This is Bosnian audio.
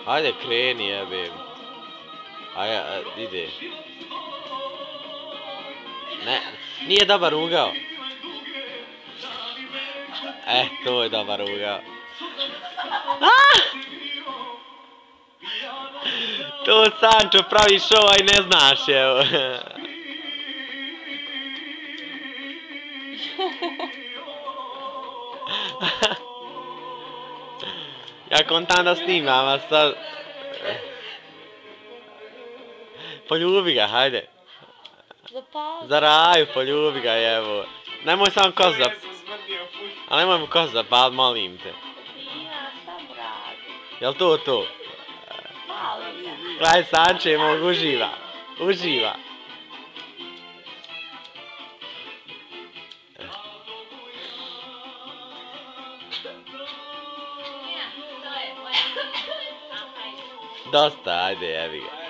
Ajde kreni jebem. Ide. Ne, nije dobar ugao. To je dobar ugao. To Sančo pravi show, aj ne znaš, evo. Ja kontam da snimam, a sad... Poljubi ga, hajde. Za Raju, poljubi ga, evo. Nemoj samo kosu da... A nemoj mu kosu da pal, molim te. Jel to to? Gledaj Sanče, mog, uživa. Uživa. Dosta, ajde, jebi ga.